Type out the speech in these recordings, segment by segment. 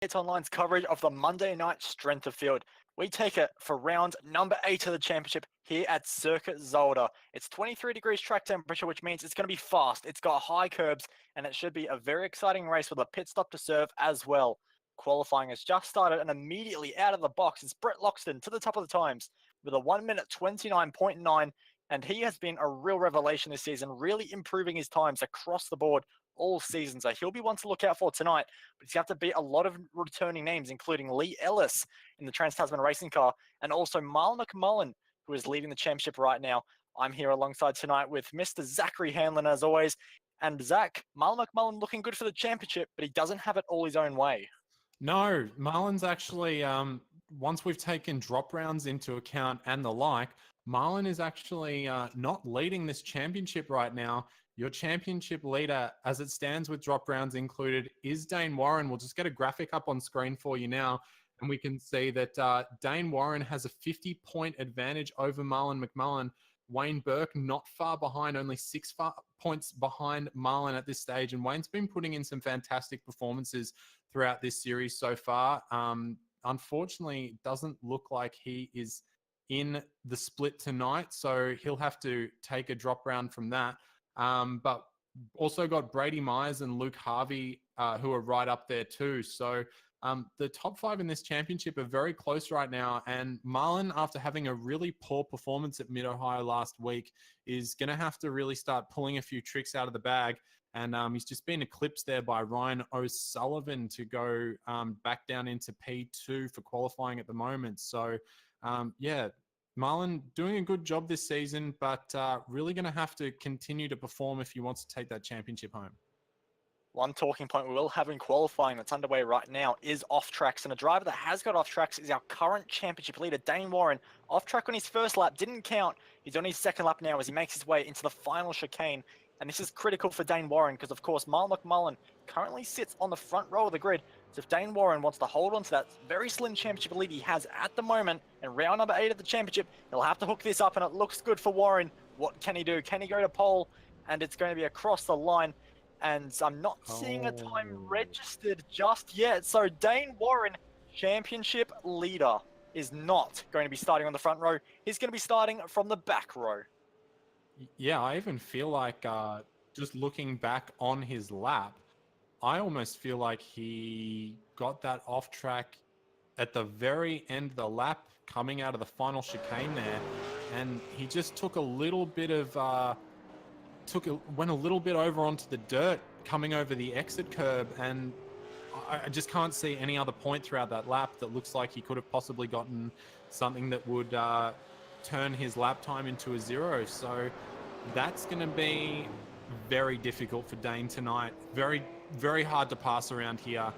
It's Online's coverage of the Monday night strength of field. We take it for round number 8 of the championship here at Circuit Zolder. It's 23 degrees track temperature, which means it's going to be fast. It's got high curbs, and it should be a very exciting race with a pit stop to serve as well. Qualifying has just started, and immediately out of the box, it's Brett Loxton to the top of the times with a 1 minute 29.9, and he has been a real revelation this season, really improving his times across the board all season. So he'll be one to look out for tonight, but he's going to have to beat a lot of returning names, including Lee Ellis in the Trans-Tasman racing car, and also Marlon McMullen, who is leading the championship right now. I'm here alongside tonight with Mr. Zachary Hanlon, as always. And Zach, Marlon McMullen looking good for the championship, but he doesn't have it all his own way. No, Marlon's actually, once we've taken drop rounds into account and the like, Marlon is actually not leading this championship right now. Your championship leader, as it stands with drop rounds included, is Dane Warren. We'll just get a graphic up on screen for you now, and we can see that Dane Warren has a 50-point advantage over Marlon McMullen. Wayne Burke not far behind, only 6 points behind Marlon at this stage, and Wayne's been putting in some fantastic performances throughout this series so far. Unfortunately, it doesn't look like he is in the split tonight, so he'll have to take a drop round from that. But also got Brady Myers and Luke Harvey, who are right up there too. So the top 5 in this championship are very close right now. And Marlon, after having a really poor performance at Mid-Ohio last week, is going to have to really start pulling a few tricks out of the bag. And he's just been eclipsed there by Ryan O'Sullivan to go back down into P2 for qualifying at the moment. So, yeah, Marlon doing a good job this season, but really going to have to continue to perform if he wants to take that championship home. One talking point we will have in qualifying that's underway right now is off tracks, and a driver that has got off tracks is our current championship leader, Dane Warren. Off track on his first lap, didn't count. He's on his second lap now as he makes his way into the final chicane, and this is critical for Dane Warren because, of course, Marlon McMullen currently sits on the front row of the grid. So if Dane Warren wants to hold on to that very slim championship lead he has at the moment in round number 8 of the championship, he'll have to hook this up, and it looks good for Warren. What can he do? Can he go to pole? And it's going to be across the line. And I'm not seeing a time registered just yet. So Dane Warren, championship leader, is not going to be starting on the front row. He's going to be starting from the back row. Yeah, I even feel like just looking back on his lap, I almost feel like he got that off track at the very end of the lap coming out of the final chicane there. And he just took a little bit of... went a little bit over onto the dirt coming over the exit curb, and I just can't see any other point throughout that lap that looks like he could have possibly gotten something that would turn his lap time into a 0. So that's going to be very difficult for Dane tonight. Very, very hard to pass around here.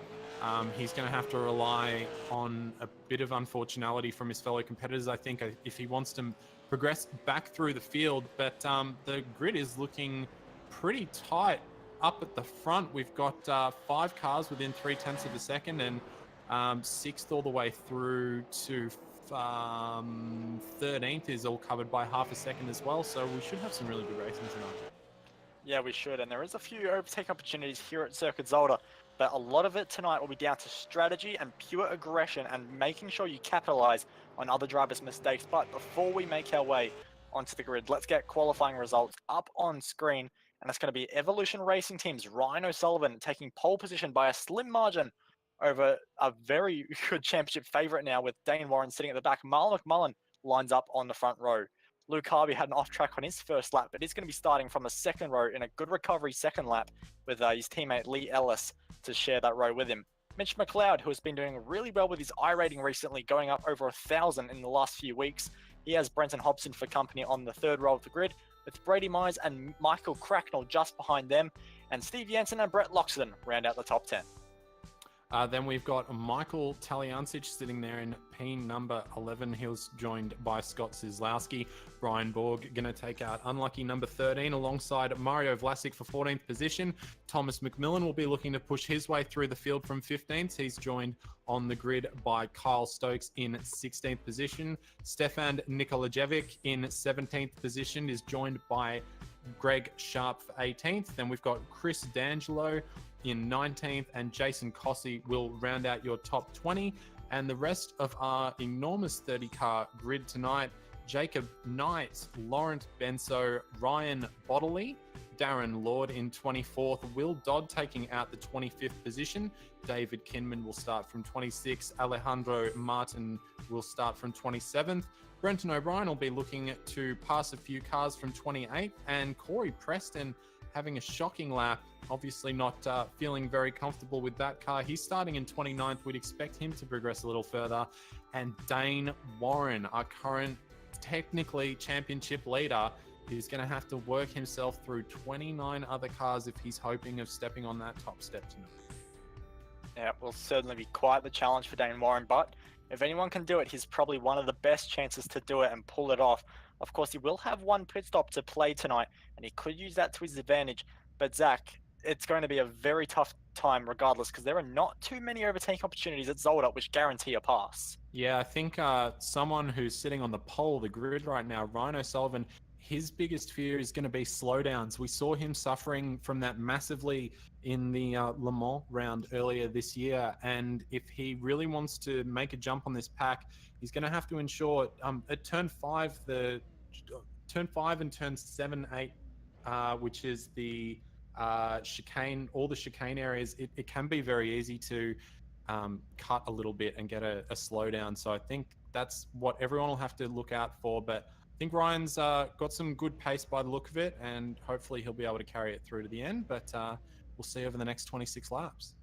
He's going to have to rely on a bit of unfortunality from his fellow competitors, I think, if he wants to progress back through the field. But the grid is looking pretty tight up at the front. We've got 5 cars within 0.3 of a second, and 6th all the way through to 13th is all covered by half a second as well. So we should have some really good racing tonight. Yeah, we should. And there is a few overtake opportunities here at Circuit Zolder, but a lot of it tonight will be down to strategy and pure aggression and making sure you capitalize on other drivers' mistakes. But before we make our way onto the grid, let's get qualifying results up on screen. And it's going to be Evolution Racing Team's Ryan O'Sullivan taking pole position by a slim margin over a very good championship favorite now, with Dane Warren sitting at the back. Marlon McMullen lines up on the front row. Luke Harvey had an off track on his first lap, but he's going to be starting from the second row in a good recovery second lap with his teammate Lee Ellis to share that row with him. Mitch McLeod, who has been doing really well with his iRating recently, going up over 1,000 in the last few weeks. He has Brenton Thompson for company on the third row of the grid, with Brady Myers and Michael Cracknell just behind them, and Steve Jensen and Brett Loxton round out the top 10. Then we've got Michael Taliancic sitting there in P number 11. He was joined by Scott Zizlowski. Brian Borg going to take out unlucky number 13 alongside Mario Vlasic for 14th position. Thomas McMillan will be looking to push his way through the field from 15th. He's joined on the grid by Kyle Stokes in 16th position. Stefan Nikolajevic in 17th position is joined by Greg Sharp for 18th. Then we've got Chris D'Angelo in 19th, and Jason Cossey will round out your top 20. And the rest of our enormous 30-car grid tonight: Jacob Knight, Laurent Benso, Ryan Bodley, Darren Lord in 24th, Will Dodd taking out the 25th position, David Kinman will start from 26th, Alejandro Martin will start from 27th, Brenton O'Brien will be looking to pass a few cars from 28th, and Corey Preston having a shocking lap, obviously not feeling very comfortable with that car. He's starting in 29th. We'd expect him to progress a little further. And Dane Warren, our current technically championship leader, is going to have to work himself through 29 other cars if he's hoping of stepping on that top step tonight. Yeah, it will certainly be quite the challenge for Dane Warren, but if anyone can do it, he's probably one of the best chances to do it and pull it off. Of course, he will have one pit stop to play tonight, and he could use that to his advantage. But Zach, it's going to be a very tough time regardless, because there are not too many overtaking opportunities at Zolder which guarantee a pass. Yeah, I think someone who's sitting on the pole of the grid right now, Ryan O'Sullivan, his biggest fear is going to be slowdowns. We saw him suffering from that massively in the Le Mans round earlier this year. And if he really wants to make a jump on this pack, he's going to have to ensure at turn 5 and turn 7, 8, which is the chicane, all the chicane areas, it can be very easy to cut a little bit and get a slowdown. So I think that's what everyone will have to look out for. But I think Ryan's got some good pace by the look of it, and hopefully he'll be able to carry it through to the end. But we'll see over the next 26 laps.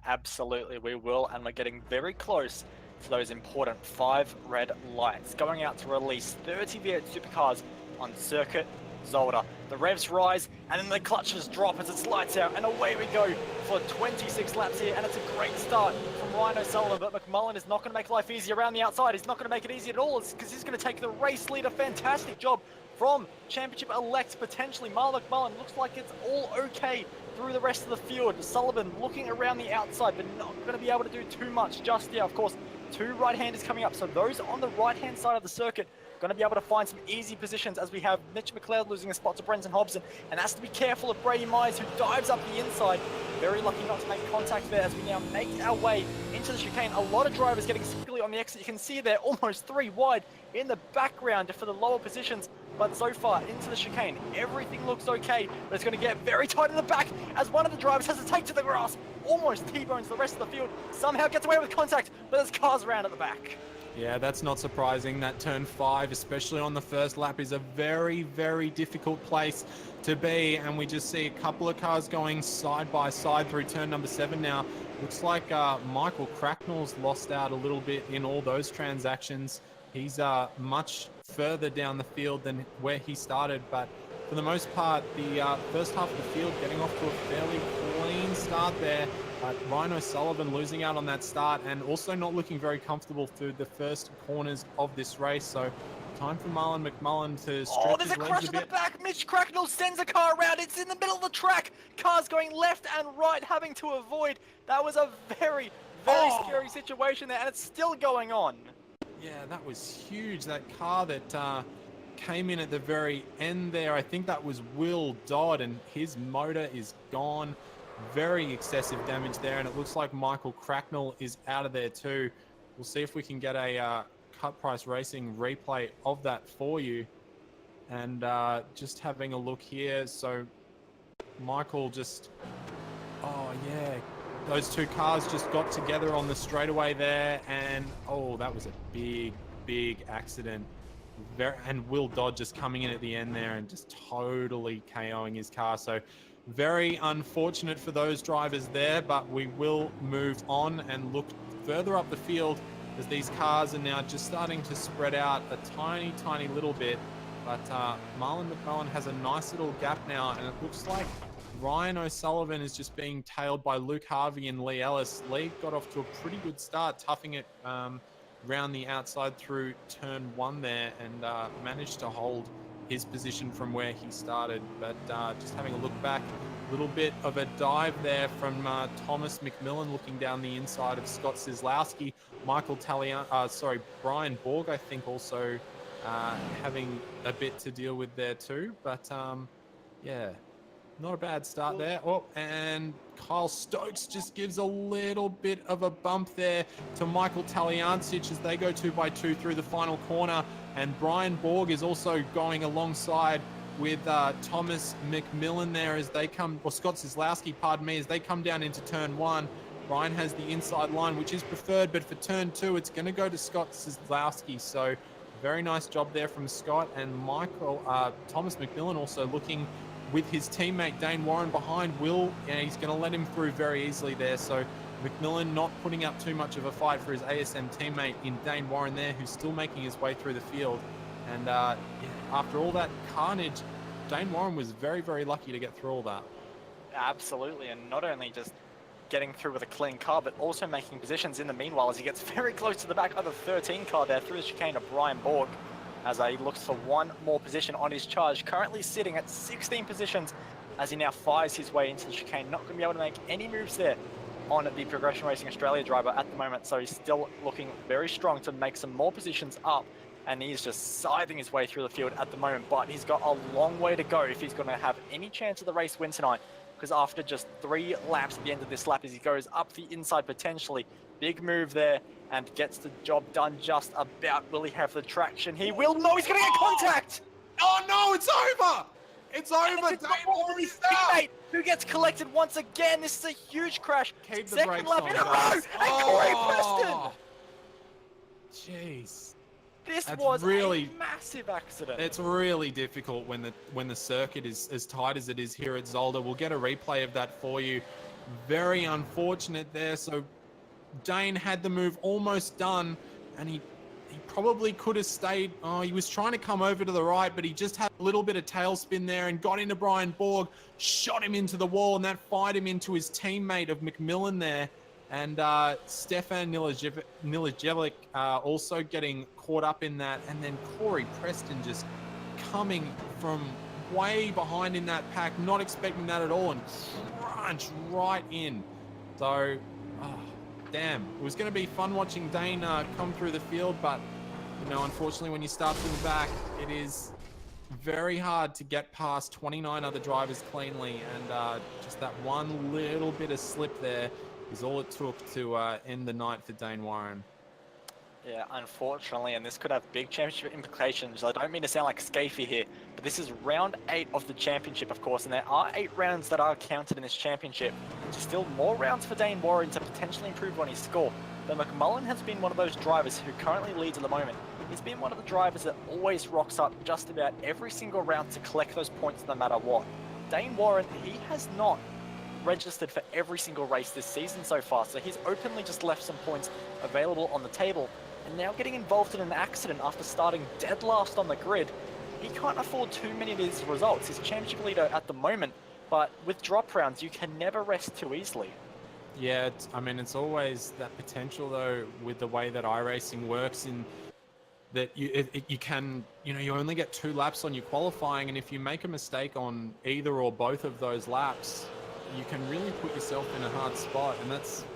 Absolutely, we will, and we're getting very close to those important 5 red lights, going out to release 30 V8 supercars on circuit Zolder. The revs rise, and then the clutches drop as it's lights out, and away we go for 26 laps here, and it's a great start from Ryan O'Sullivan, but McMullen is not going to make life easy around the outside. He's not going to make it easy at all, because he's going to take the race lead. A fantastic job from Championship elect, potentially. Marlon McMullen looks like it's all okay through the rest of the field. Sullivan looking around the outside, but not going to be able to do too much just yet. Of course, 2 right-handers coming up, so those on the right-hand side of the circuit going to be able to find some easy positions, as we have Mitch McLeod losing a spot to Brenton Hobson, and has to be careful of Brady Myers, who dives up the inside. Very lucky not to make contact there as we now make our way into the chicane. A lot of drivers getting squiggly on the exit. You can see they're almost 3 wide in the background for the lower positions, but so far into the chicane, everything looks okay, but it's going to get very tight in the back as one of the drivers has to take to the grass, almost T-bones the rest of the field, somehow gets away with contact, but there's cars around at the back. Yeah, that's not surprising. That turn 5, especially on the first lap, is a very, very difficult place to be. And we just see a couple of cars going side by side through turn number 7 now. Looks like Michael Cracknell's lost out a little bit in all those transactions. He's much further down the field than where he started. But for the most part, the first half of the field getting off to a fairly clean start there. Ryan O'Sullivan losing out on that start, and also not looking very comfortable through the first corners of this race. So time for Marlon McMullen to stretch there's his a legs crash a at the bit. back. Mitch Cracknell sends a car around. It's in the middle of the track. Cars going left and right, having to avoid. That was a very, very scary situation there, and it's still going on. Yeah, that was huge. That car that came in at the very end there, I think that was Will Dodd, and his motor is gone. Very excessive damage there, and it looks like Michael Cracknell is out of there too. We'll see if we can get a Cut Price Racing replay of that for you. And just having a look here, so Michael just, those 2 cars just got together on the straightaway there, and that was a big, big accident. And Will Dodd just coming in at the end there and just totally KOing his car. So very unfortunate for those drivers there, but we will move on and look further up the field as these cars are now just starting to spread out a tiny, tiny little bit. But Marlon McMullen has a nice little gap now, and it looks like Ryan O'Sullivan is just being tailed by Luke Harvey and Lee Ellis. Lee got off to a pretty good start, toughing it round the outside through turn 1 there, and managed to hold his position from where he started. But just having a look back, a little bit of a dive there from Thomas McMillan looking down the inside of Scott Sislowski. Brian Borg, I think, also having a bit to deal with there too. But Not a bad start there. Oh, and Kyle Stokes just gives a little bit of a bump there to Michael Taliancic as they go 2x2 through the final corner. And Brian Borg is also going alongside with Thomas McMillan there as they come, or Scott Zizlowski, pardon me, as they come down into turn 1. Brian has the inside line, which is preferred, but for turn 2, it's going to go to Scott Zizlowski. So very nice job there from Scott. And Thomas McMillan also looking with his teammate Dane Warren behind. He's going to let him through very easily there. So McMillan not putting up too much of a fight for his ASM teammate in Dane Warren there, who's still making his way through the field. And after all that carnage, Dane Warren was very, very lucky to get through all that. Absolutely, and not only just getting through with a clean car, but also making positions in the meanwhile as he gets very close to the back of the 13 car there through the chicane of Brian Borg, as he looks for one more position on his charge, currently sitting at 16 positions as he now fires his way into the chicane. Not going to be able to make any moves there on the Progression Racing Australia driver at the moment, so he's still looking very strong to make some more positions up, and he's just scything his way through the field at the moment, but he's got a long way to go if he's going to have any chance of the race win tonight, because after just 3 laps at the end of this lap as he goes up the inside potentially, big move there, and gets the job done just about. Will he have the traction? He will. No, he's going to get contact! Oh no, it's over! It's over! It's his teammate who gets collected once again. This is a huge crash. Keep the Second brakes lap on, in a row! guys. And Corey Preston! Jeez. This That's was really a massive accident. It's really difficult when the circuit is as tight as it is here at Zolder. We'll get a replay of that for you. Very unfortunate there. So Dane had the move almost done, and he probably could have stayed. Oh, he was trying to come over to the right, but he just had a little bit of tailspin there and got into Brian Borg, shot him into the wall, and that fired him into his teammate of McMillan there. And Stefan Nilijevic also getting caught up in that. And then Corey Preston just coming from way behind in that pack, not expecting that at all, and crunch right in. So, damn. It was going to be fun watching Dane come through the field, but, unfortunately, when you start from the back, it is very hard to get past 29 other drivers cleanly. And just that one little bit of slip there is all it took to end the night for Dane Warren. Yeah, unfortunately, and this could have big championship implications. I don't mean to sound like Scafey here, but this is round 8 of the championship, of course, and there are 8 rounds that are counted in this championship. There's still more rounds for Dane Warren to potentially improve on his score. But McMullen has been one of those drivers who currently leads at the moment. He's been one of the drivers that always rocks up just about every single round to collect those points no matter what. Dane Warren, he has not registered for every single race this season so far, so he's openly just left some points available on the table, and now getting involved in an accident after starting dead last on the grid. He can't afford too many of his results. He's championship leader at the moment, but with drop rounds you can never rest too easily. Yeah, it's always that potential though with the way that iRacing works, in that you can, you only get 2 laps on your qualifying, and if you make a mistake on either or both of those laps, you can really put yourself in a hard spot. And that's,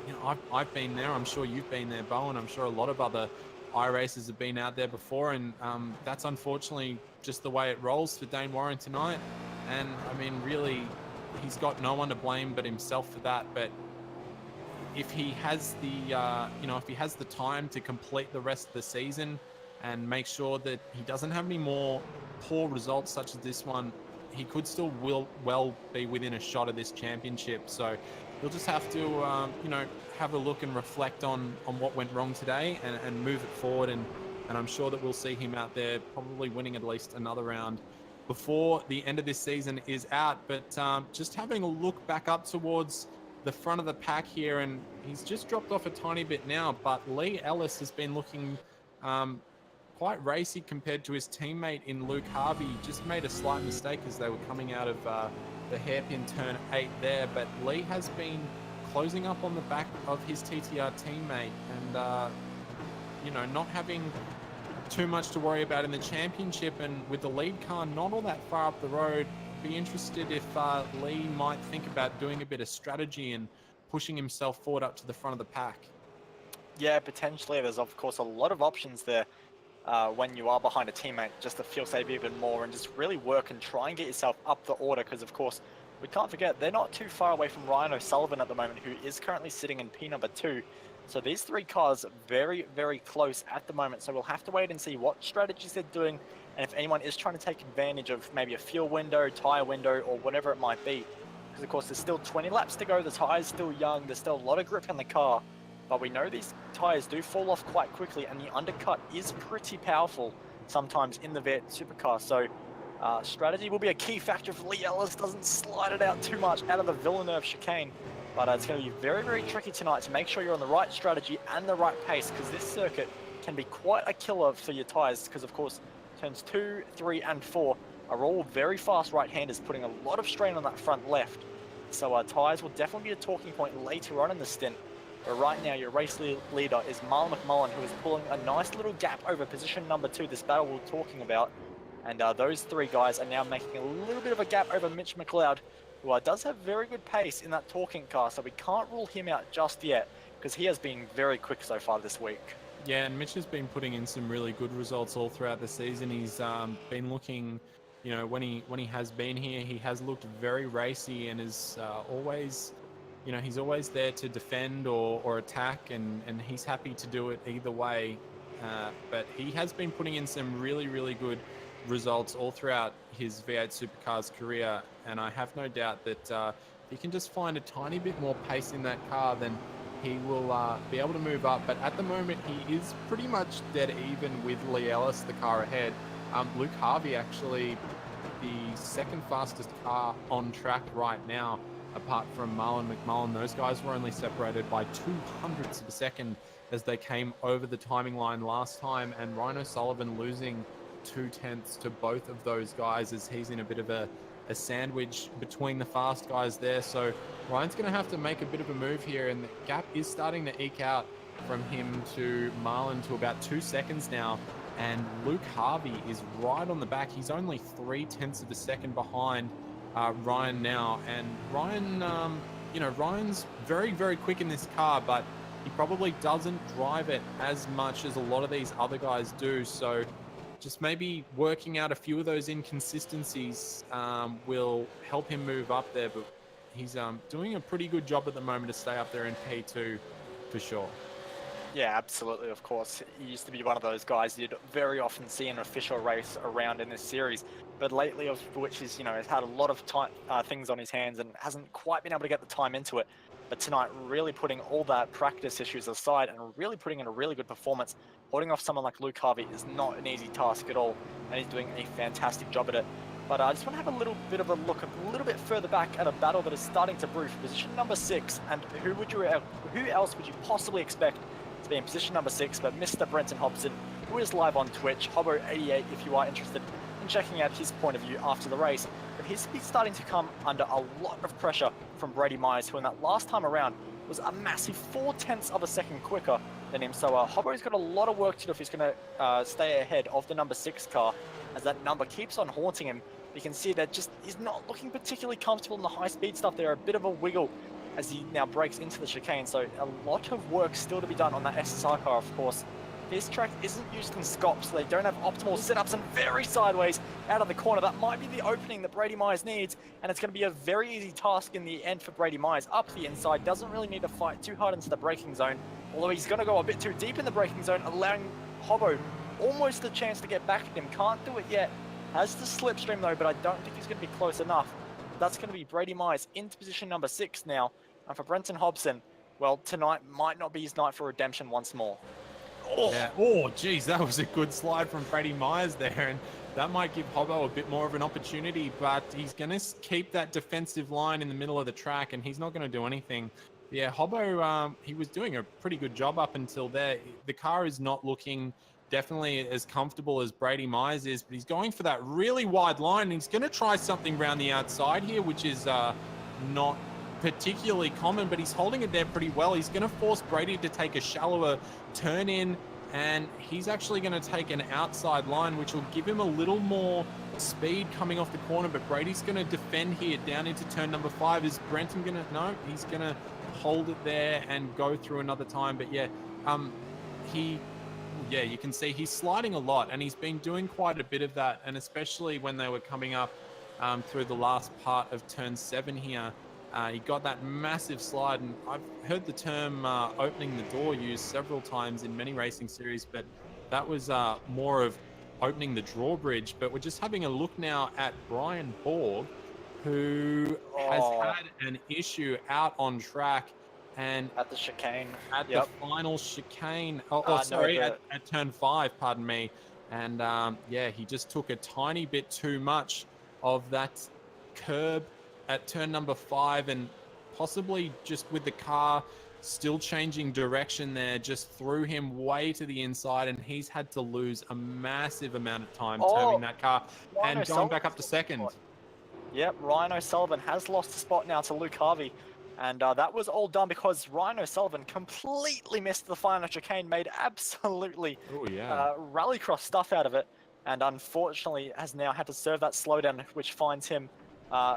I've been there. I'm sure you've been there, Bo, and I'm sure a lot of other iRacers have been out there before. And that's unfortunately just the way it rolls for Dane Warren tonight. And really, he's got no one to blame but himself for that. But if he has the, if he has the time to complete the rest of the season and make sure that he doesn't have any more poor results such as this one, he could still well be within a shot of this championship. So he'll just have to, have a look and reflect on what went wrong today and move it forward. And I'm sure that we'll see him out there probably winning at least another round before the end of this season is out. But just having a look back up towards the front of the pack here, and he's just dropped off a tiny bit now, but Lee Ellis has been looking quite racy compared to his teammate in Luke Harvey. Just made a slight mistake as they were coming out of the hairpin turn 8 there, but Lee has been closing up on the back of his TTR teammate, and not having too much to worry about in the championship, and with the lead car not all that far up the road, be interested if Lee might think about doing a bit of strategy and pushing himself forward up to the front of the pack. Yeah, potentially. There's of course a lot of options there when you are behind a teammate, just to feel safe even more and just really work and try and get yourself up the order, because of course we can't forget they're not too far away from Ryan O'Sullivan at the moment, who is currently sitting in P number 2. So these three cars very, very close at the moment. So we'll have to wait and see what strategies they're doing, and if anyone is trying to take advantage of maybe a fuel window, tire window, or whatever it might be. Because of course there's still 20 laps to go, the tire's still young, there's still a lot of grip in the car. But we know these tires do fall off quite quickly, and the undercut is pretty powerful sometimes in the V8 Supercar. So strategy will be a key factor if Lee Ellis doesn't slide it out too much out of the Villeneuve chicane. But it's going to be very, very tricky tonight to make sure you're on the right strategy and the right pace, because this circuit can be quite a killer for your tires, because of course turns 2, 3, and 4 are all very fast right-handers, putting a lot of strain on that front left. So tires will definitely be a talking point later on in the stint. But right now, your race leader is Marlon McMullen, who is pulling a nice little gap over position number 2, this battle we're talking about. And those three guys are now making a little bit of a gap over Mitch McLeod, who does have very good pace in that talking car, so we can't rule him out just yet, because he has been very quick so far this week. Yeah, and Mitch has been putting in some really good results all throughout the season. He's been looking, you know, when he has been here, he has looked very racy and is always, you know, he's always there to defend or attack, and he's happy to do it either way. But he has been putting in some really, really good results all throughout his V8 Supercars career, and I have no doubt that if he can just find a tiny bit more pace in that car, then he will be able to move up. But at the moment, he is pretty much dead even with Lee Ellis, the car ahead. Luke Harvey, actually the second fastest car on track right now, apart from Marlon McMullen. Those guys were only separated by 200ths of a second as they came over the timing line last time, and Ryan O'Sullivan losing 2/10 to both of those guys, as he's in a bit of a sandwich between the fast guys there. So Ryan's going to have to make a bit of a move here, and the gap is starting to eke out from him to Marlon to about 2 seconds now. And Luke Harvey is right on the back. He's only 0.3 of a second behind Ryan now. And Ryan, you know, Ryan's very, very quick in this car, but he probably doesn't drive it as much as a lot of these other guys do. So just maybe working out a few of those inconsistencies will help him move up there. But he's doing a pretty good job at the moment to stay up there in P2 for sure. Yeah, absolutely, of course. He used to be one of those guys you'd very often see an official race around in this series, but lately, of which is, you know, has had a lot of time, things on his hands and hasn't quite been able to get the time into it. But tonight, really putting all that practice issues aside and really putting in a really good performance, holding off someone like Luke Harvey is not an easy task at all, and he's doing a fantastic job at it. But I just want to have a little bit of a look a little bit further back at a battle that is starting to brew for position number 6, and who else would you possibly expect to be in position number 6 but Mr. Brenton Thompson, who is live on Twitch, Hobo88, if you are interested in checking out his point of view after the race. But he's starting to come under a lot of pressure from Brady Myers, who in that last time around was a massive 0.4 of a second quicker than him. So Hobo's got a lot of work to do if he's going to stay ahead of the number 6 car, as that number keeps on haunting him. You can see that just he's not looking particularly comfortable in the high speed stuff there, a bit of a wiggle as he now breaks into the chicane. So a lot of work still to be done on that SSR car, of course. This track isn't used in Scop, so they don't have optimal setups, and very sideways out of the corner. That might be the opening that Brady Myers needs, and it's going to be a very easy task in the end for Brady Myers. Up the inside, doesn't really need to fight too hard into the braking zone, although he's going to go a bit too deep in the braking zone, allowing Hobo almost a chance to get back at him. Can't do it yet. Has the slipstream though, but I don't think he's going to be close enough. That's going to be Brady Myers into position number 6 now. And for Brenton Hobson, well, tonight might not be his night for redemption once more. Oh, yeah. Oh, geez, that was a good slide from Brady Myers there, and that might give Hobo a bit more of an opportunity, but he's going to keep that defensive line in the middle of the track, and he's not going to do anything. Yeah, Hobo, he was doing a pretty good job up until there. The car is not looking definitely as comfortable as Brady Myers is, but he's going for that really wide line, and he's going to try something around the outside here, which is not particularly common, but he's holding it there pretty well. He's going to force Brady to take a shallower turn in, and he's actually going to take an outside line, which will give him a little more speed coming off the corner. But Brady's going to defend here down into turn number 5. Is Brenton going to? No, he's going to hold it there and go through another time. But yeah, you can see he's sliding a lot, and he's been doing quite a bit of that, and especially when they were coming up through the last part of turn 7 here. He got that massive slide, and I've heard the term opening the door used several times in many racing series, but that was more of opening the drawbridge. But we're just having a look now at Brian Borg, who has had an issue out on track, and at the chicane. at Yep. the final chicane, No, at turn 5, pardon me. And yeah, he just took a tiny bit too much of that curb at turn number 5, and possibly just with the car still changing direction there, just threw him way to the inside, and he's had to lose a massive amount of time turning that car Ryan and going back up to second. Yep, Ryan O'Sullivan has lost the spot now to Luke Harvey. And that was all done because Ryan O'Sullivan completely missed the final chicane, made absolutely rallycross stuff out of it, and unfortunately has now had to serve that slowdown, which finds him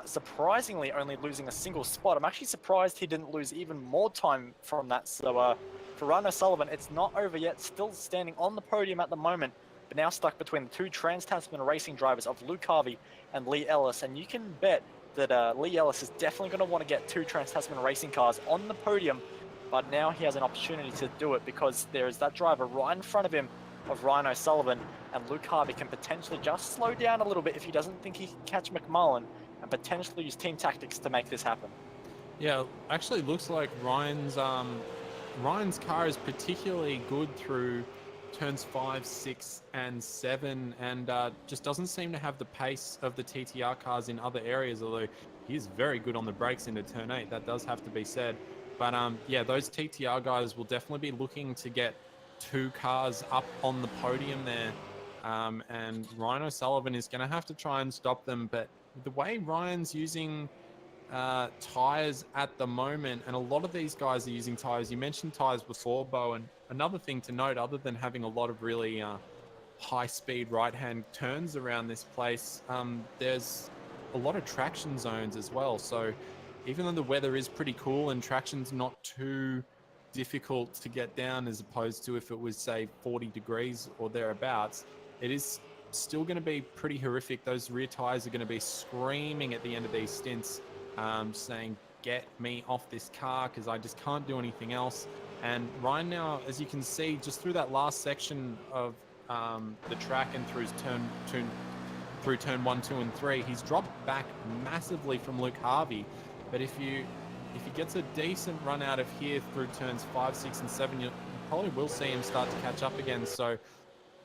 surprisingly only losing a single spot. I'm actually surprised he didn't lose even more time from that. So for Ryan O'Sullivan, it's not over yet, still standing on the podium at the moment, but now stuck between the two Trans-Tasman racing drivers of Luke Harvey and Lee Ellis. And you can bet that Lee Ellis is definitely going to want to get two Trans-Tasman racing cars on the podium, but now he has an opportunity to do it because there is that driver right in front of him of Ryan O'Sullivan, and Luke Harvey can potentially just slow down a little bit if he doesn't think he can catch McMullen, and potentially use team tactics to make this happen. Yeah, actually looks like Ryan's car is particularly good through turns 5, 6, and 7, and just doesn't seem to have the pace of the TTR cars in other areas, although he is very good on the brakes into turn 8, that does have to be said. But yeah, those TTR guys will definitely be looking to get two cars up on the podium there, and Ryan O'Sullivan is going to have to try and stop them. But the way Ryan's using tires at the moment, and a lot of these guys are using tires, you mentioned tires before, Bo, and another thing to note, other than having a lot of really high speed right hand turns around this place, there's a lot of traction zones as well. So even though the weather is pretty cool and traction's not too difficult to get down as opposed to if it was, say, 40 degrees or thereabouts, it is still going to be pretty horrific. Those rear tires are going to be screaming at the end of these stints, saying, get me off this car because I just can't do anything else. And Ryan now, as you can see, just through that last section of the track and through turn 1, 2, and 3, he's dropped back massively from Luke Harvey. But if he gets a decent run out of here through turns 5, 6, and 7, you probably will see him start to catch up again. So,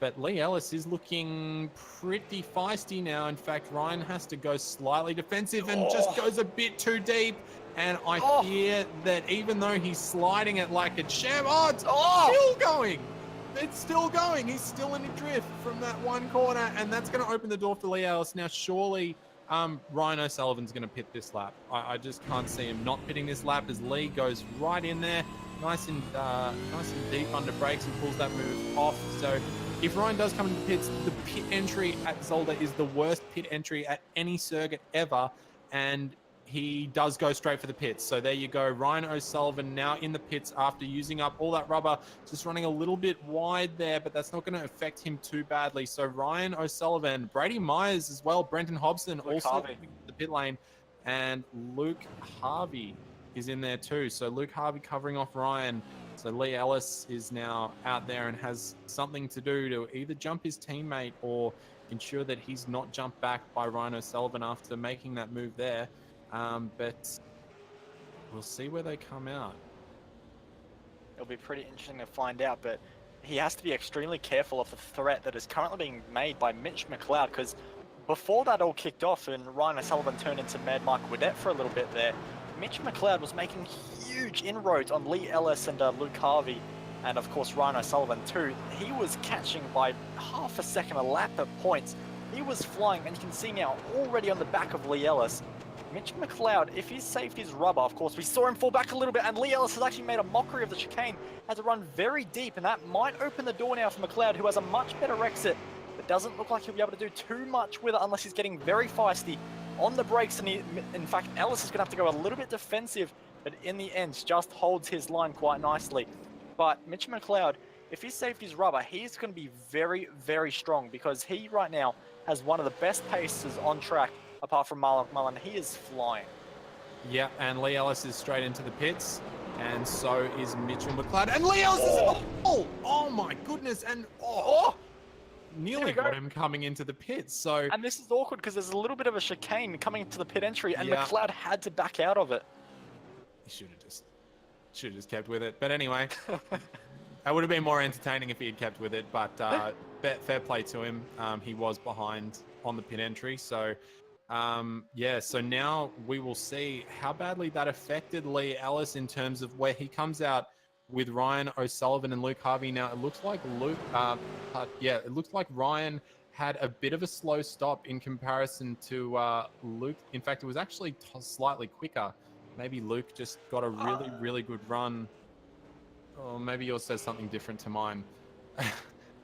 but Lee Ellis is looking pretty feisty now. In fact, Ryan has to go slightly defensive and just goes a bit too deep. And I fear that even though he's sliding it like a champ, it's still going. It's still going. He's still in a drift from that one corner, and that's going to open the door for Lee Ellis. Now, surely Ryan O'Sullivan's going to pit this lap. I just can't see him not pitting this lap as Lee goes right in there, nice and deep under brakes and pulls that move off. So if Ryan does come into pits, the pit entry at Zolder is the worst pit entry at any circuit ever, and he does go straight for the pits. So there you go. Ryan O'Sullivan now in the pits after using up all that rubber, just running a little bit wide there, but that's not going to affect him too badly. So Ryan O'Sullivan, Brady Myers as well, Brenton Thompson also in the pit lane, and Luke Harvey is in there too. So Luke Harvey covering off Ryan. So Lee Ellis is now out there and has something to do to either jump his teammate or ensure that he's not jumped back by Ryan O'Sullivan after making that move there. But we'll see where they come out. It'll be pretty interesting to find out, but he has to be extremely careful of the threat that is currently being made by Mitch McLeod, because before that all kicked off and Ryan O'Sullivan turned into Mad Mike Widette for a little bit there, Mitch McLeod was making huge inroads on Lee Ellis and Luke Harvey, and of course Ryan O'Sullivan too. He was catching by half a second a lap at points. He was flying, and you can see now already on the back of Lee Ellis. Mitch McLeod, if his safety's rubber, of course, we saw him fall back a little bit, and Lee Ellis has actually made a mockery of the chicane, had to run very deep, and that might open the door now for McLeod, who has a much better exit, but doesn't look like he'll be able to do too much with it unless he's getting very feisty on the brakes, and in fact, Ellis is going to have to go a little bit defensive, but in the end, just holds his line quite nicely. But Mitch McLeod, if his safety's rubber, he's going to be very, very strong, because he right now has one of the best paces on track apart from Marlon McMullen. He is flying. Yeah, and Lee Ellis is straight into the pits, and so is Mitchell McLeod. And Lee Ellis is in the hole! Oh my goodness, and nearly got him coming into the pits. So and this is awkward because there's a little bit of a chicane coming into the pit entry, and yeah. McLeod had to back out of it. He should have just kept with it. But anyway, that would have been more entertaining if he had kept with it. But fair play to him. He was behind on the pit entry, so. Yeah, so now we will see how badly that affected Lee Ellis in terms of where he comes out with Ryan O'Sullivan and Luke Harvey. Now it looks like it looks like Ryan had a bit of a slow stop in comparison to Luke. In fact, it was actually slightly quicker. Maybe Luke just got a really good run. Or maybe yours says something different to mine.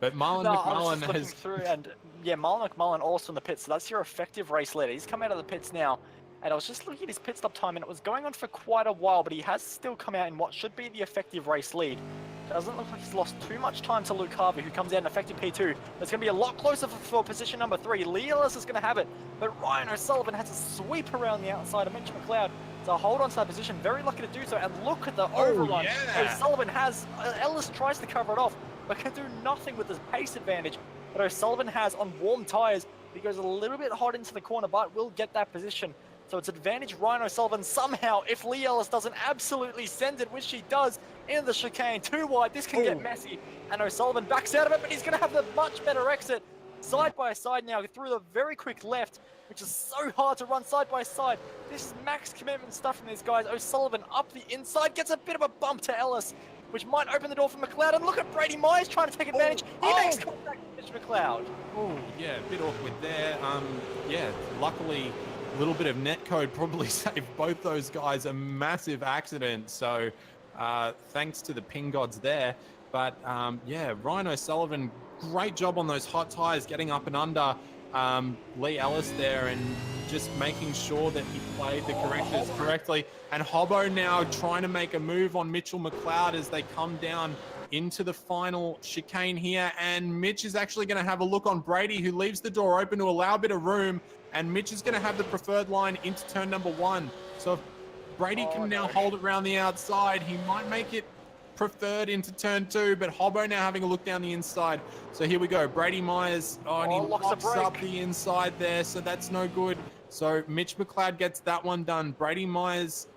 But Marlon McMullen has... through, and yeah, Marlon McMullen also in the pits, so that's your effective race leader. He's come out of the pits now, and I was just looking at his pit stop time, and it was going on for quite a while, but he has still come out in what should be the effective race lead. It doesn't look like he's lost too much time to Luke Harvey, who comes out in effective P2. It's going to be a lot closer for position number 3. Lee Ellis is going to have it, but Ryan O'Sullivan has to sweep around the outside of Mitch McLeod to hold on to that position. Very lucky to do so, and look at the overrun O'Sullivan has. Ellis tries to cover it off, but can do nothing with this pace advantage that O'Sullivan has on warm tyres. He goes a little bit hot into the corner, but will get that position. So it's advantage Ryan O'Sullivan somehow if Lee Ellis doesn't absolutely send it, which he does, into the chicane. Too wide, this can get messy. And O'Sullivan backs out of it, but he's going to have the much better exit. Side by side now through the very quick left, which is so hard to run side by side. This is max commitment stuff from these guys. O'Sullivan up the inside, gets a bit of a bump to Ellis, which might open the door for McLeod. And look at Brady Myers trying to take advantage. He makes contact with Mitch McLeod. Oh, yeah, a bit awkward there. Yeah, luckily, a little bit of netcode probably saved both those guys a massive accident. So thanks to the ping gods there. But yeah, Ryan O'Sullivan, great job on those hot tires, getting up and under Lee Ellis there and just making sure that he played the correctors correctly. And Hobbo now trying to make a move on Mitchell McLeod as they come down into the final chicane here. And Mitch is actually going to have a look on Brady, who leaves the door open to allow a bit of room. And Mitch is going to have the preferred line into turn number 1. So if Brady can now hold it around the outside, he might make it preferred into turn 2, but Hobbo now having a look down the inside. So here we go. Brady Myers, and he locks up the inside there, so that's no good. So Mitch McLeod gets that one done. Brady Myers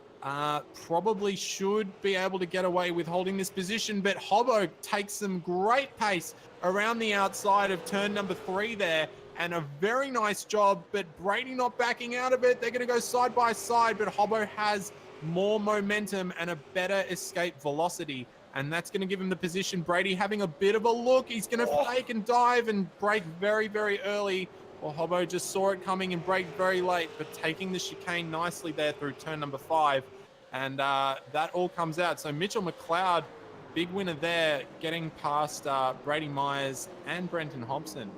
probably should be able to get away with holding this position, but Hobbo takes some great pace around the outside of turn number 3 there, and a very nice job, but Brady not backing out of it. They're going to go side by side, but Hobbo has more momentum and a better escape velocity, and that's going to give him the position. Brady having a bit of a look. He's going to fake and dive and brake very, very early. Well, Hobbo just saw it coming and braked very late, but taking the chicane nicely there through turn number 5. And that all comes out. So Mitchell McLeod, big winner there, getting past Brady Myers and Brenton Thompson.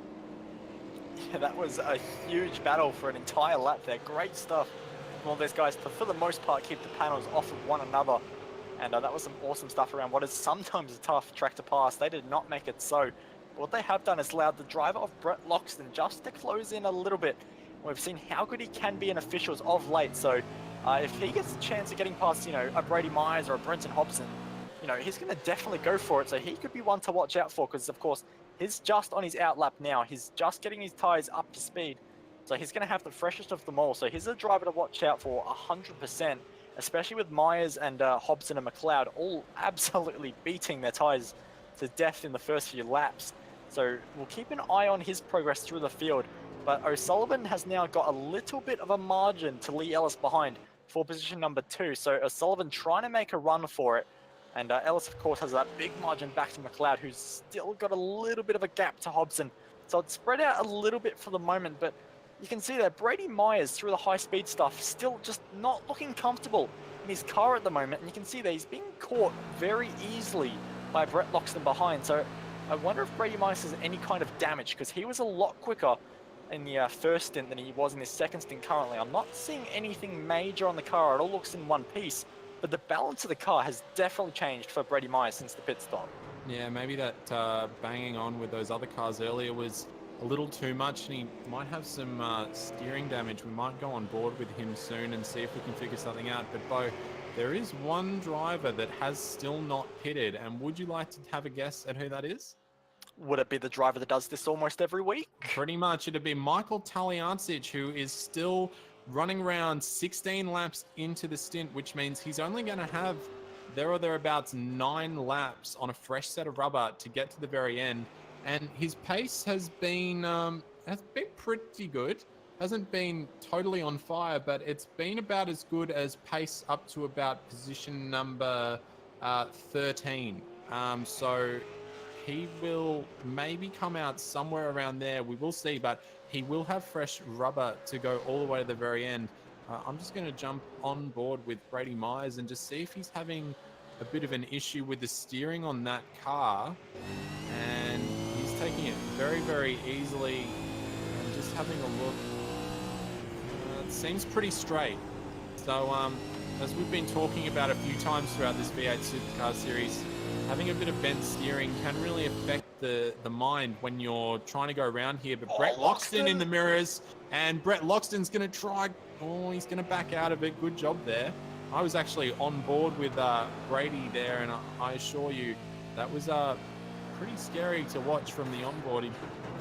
Yeah, that was a huge battle for an entire lap there. Great stuff from all these guys to, for the most part, keep the panels off of one another. And that was some awesome stuff around what is sometimes a tough track to pass. They did not make it so. But what they have done is allowed the driver of Brett Loxton just to close in a little bit. We've seen how good he can be in officials of late. So if he gets a chance of getting past, you know, a Brady Myers or a Brenton Thompson, you know, he's going to definitely go for it. So he could be one to watch out for because, of course, he's just on his out lap now. He's just getting his tyres up to speed. So he's going to have the freshest of them all. So he's a driver to watch out for 100%, especially with Myers and Hobson and McLeod all absolutely beating their tyres to death in the first few laps. So we'll keep an eye on his progress through the field. But O'Sullivan has now got a little bit of a margin to Lee Ellis behind for position number 2. So O'Sullivan trying to make a run for it. And Ellis, of course, has that big margin back to McLeod, who's still got a little bit of a gap to Hobson. So it's spread out a little bit for the moment, but you can see that Brady Myers, through the high-speed stuff, still just not looking comfortable in his car at the moment. And you can see that he's being caught very easily by Brett Loxton behind. So I wonder if Brady Myers has any kind of damage, because he was a lot quicker in the first stint than he was in his second stint currently. I'm not seeing anything major on the car. It all looks in one piece. But the balance of the car has definitely changed for Brady Myers since the pit stop. Yeah, maybe that banging on with those other cars earlier was a little too much, and he might have some steering damage. We might go on board with him soon and see if we can figure something out. But Bo, there is one driver that has still not pitted, and would you like to have a guess at who that is? Would it be the driver that does this almost every week? Pretty much. It'd be Michael Taliancic, who is still running around 16 laps into the stint, which means he's only going to have there or thereabouts 9 laps on a fresh set of rubber to get to the very end. And his pace has been pretty good. Hasn't been totally on fire, but it's been about as good as pace up to about position number 13. So he will maybe come out somewhere around there. We will see, but he will have fresh rubber to go all the way to the very end. I'm just going to jump on board with Brady Myers and just see if he's having a bit of an issue with the steering on that car. And he's taking it very, very easily. And just having a look. It seems pretty straight. So, as we've been talking about a few times throughout this V8 Supercar series, having a bit of bent steering can really affect the mind when you're trying to go around here. But Brett Loxton in the mirrors, and Brett Loxton's going to try. Oh, he's going to back out of it. Good job there. I was actually on board with Brady there, and I assure you that was pretty scary to watch from the onboard. He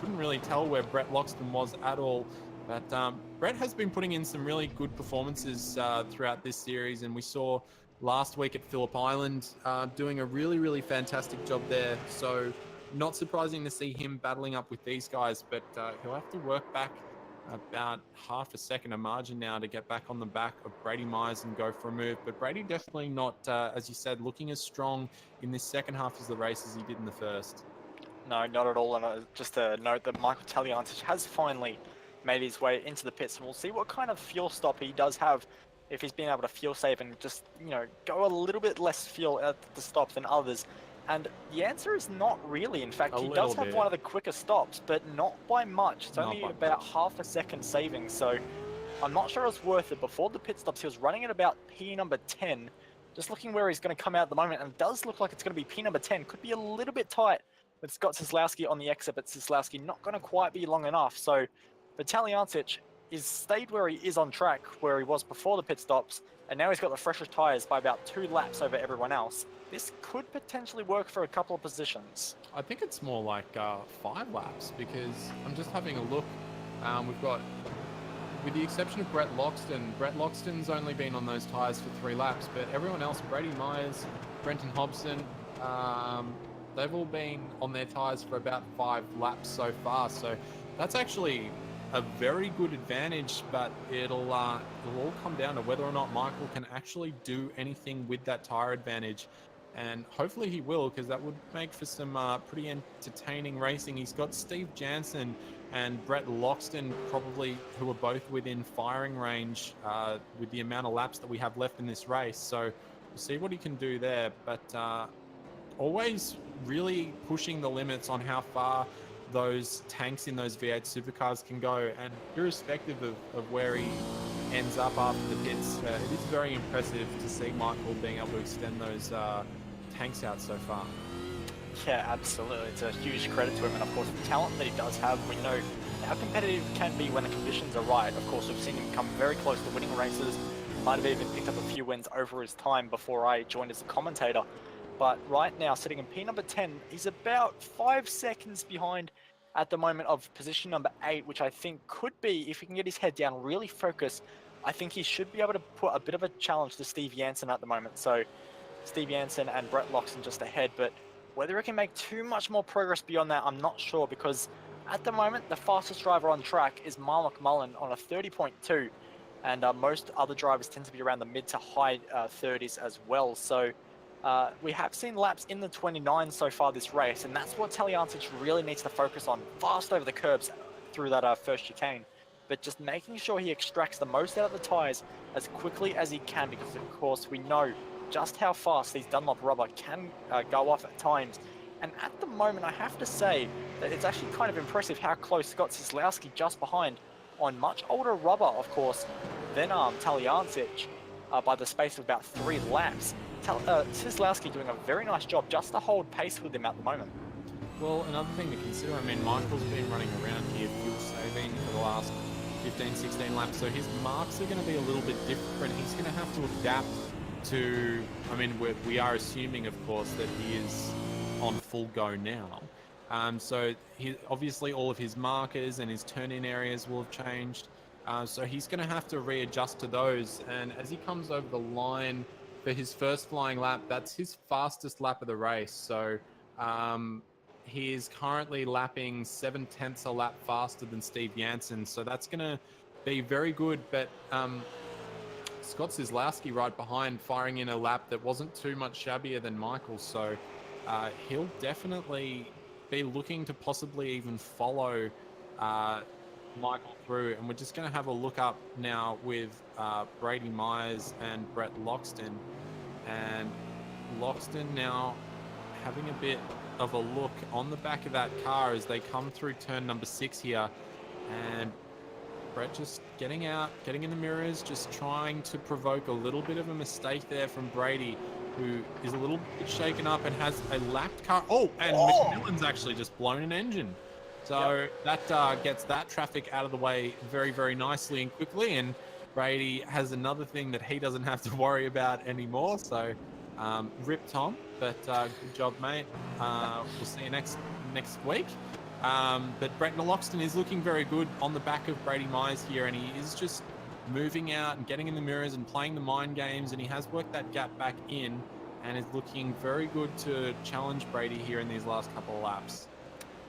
couldn't really tell where Brett Loxton was at all. But Brett has been putting in some really good performances throughout this series, and we saw last week at Phillip Island doing a really, really fantastic job there. So not surprising to see him battling up with these guys, but he'll have to work back about half a second of margin now to get back on the back of Brady Myers and go for a move. But Brady definitely not, as you said, looking as strong in this second half of the race as he did in the first. No, not at all. And just to note that Michael Taliancic has finally made his way into the pits, and we'll see what kind of fuel stop he does have, if he's been able to fuel save and just, go a little bit less fuel at the stop than others. And the answer is not really. In fact, he does have one of the quicker stops, but not by much. It's only about half a second saving, so I'm not sure it's worth it. Before the pit stops, he was running at about P number 10. Just looking where he's going to come out at the moment, and it does look like it's going to be P number 10. Could be a little bit tight with Scott Cieslawski on the exit, but Cieslawski not going to quite be long enough. So Taliancic is stayed where he is on track, where he was before the pit stops, and now he's got the freshest tyres by about 2 laps over everyone else. This could potentially work for a couple of positions. I think it's more like 5 laps, because I'm just having a look. We've got, with the exception of Brett Loxton's only been on those tyres for 3 laps, but everyone else, Brady Myers, Brenton Thompson, they've all been on their tyres for about 5 laps so far. So that's actually a very good advantage, but it'll all come down to whether or not Michael can actually do anything with that tyre advantage. And hopefully he will, because that would make for some pretty entertaining racing. He's got Steve Jansen and Brett Loxton probably, who are both within firing range with the amount of laps that we have left in this race. So we'll see what he can do there. But always really pushing the limits on how far those tanks in those V8 supercars can go. And irrespective of where he ends up after the pits, it is very impressive to see Michael being able to extend those tanks out so far. Yeah, absolutely. It's a huge credit to him, and of course the talent that he does have. We know how competitive it can be when the conditions are right. Of course, we've seen him come very close to winning races. Might have even picked up a few wins over his time before I joined as a commentator. But right now, sitting in P number 10, he's about 5 seconds behind at the moment of position number 8, which I think could be, if he can get his head down, really focus, I think he should be able to put a bit of a challenge to Steve Jansen at the moment. So Steve Jansen and Brett Loxton just ahead, but whether he can make too much more progress beyond that, I'm not sure, because at the moment, the fastest driver on track is Marl McMullen on a 30.2, and most other drivers tend to be around the mid to high 30s as well. So we have seen laps in the 29 so far this race, and that's what Taliancic really needs to focus on, fast over the curbs through that first chicane. But just making sure he extracts the most out of the tyres as quickly as he can, because of course we know just how fast these Dunlop rubber can go off at times. And at the moment, I have to say that it's actually kind of impressive how close Scott Cieslawski just behind on much older rubber, of course, than Taliancic by the space of about 3 laps. Cieslawski doing a very nice job just to hold pace with him at the moment. Well, another thing to consider, I mean, Michael's been running around here fuel saving for the last 15, 16 laps, so his marks are going to be a little bit different. He's going to have to adapt to, I mean, we are assuming, of course, that he is on full go now. So obviously all of his markers and his turn-in areas will have changed. So he's going to have to readjust to those. And as he comes over the line for his first flying lap, that's his fastest lap of the race. So he is currently lapping 0.7 a lap faster than Steve Jansen. So that's going to be very good. But Scott Zyslowski right behind, firing in a lap that wasn't too much shabbier than Michael. So he'll definitely be looking to possibly even follow Michael through. And we're just going to have a look up now with Brady Myers and Brett Loxton. And Loxton now having a bit of a look on the back of that car as they come through turn number 6 here. And Brett just getting out, getting in the mirrors, just trying to provoke a little bit of a mistake there from Brady, who is a little bit shaken up and has a lapped car. Oh, and McMillan's actually just blown an engine. So that gets that traffic out of the way very, very nicely and quickly. And Brady has another thing that he doesn't have to worry about anymore. So rip Tom, but good job, mate. We'll see you next week. But Brenton Loxton is looking very good on the back of Brady Myers here, and he is just moving out and getting in the mirrors and playing the mind games, and he has worked that gap back in and is looking very good to challenge Brady here in these last couple of laps.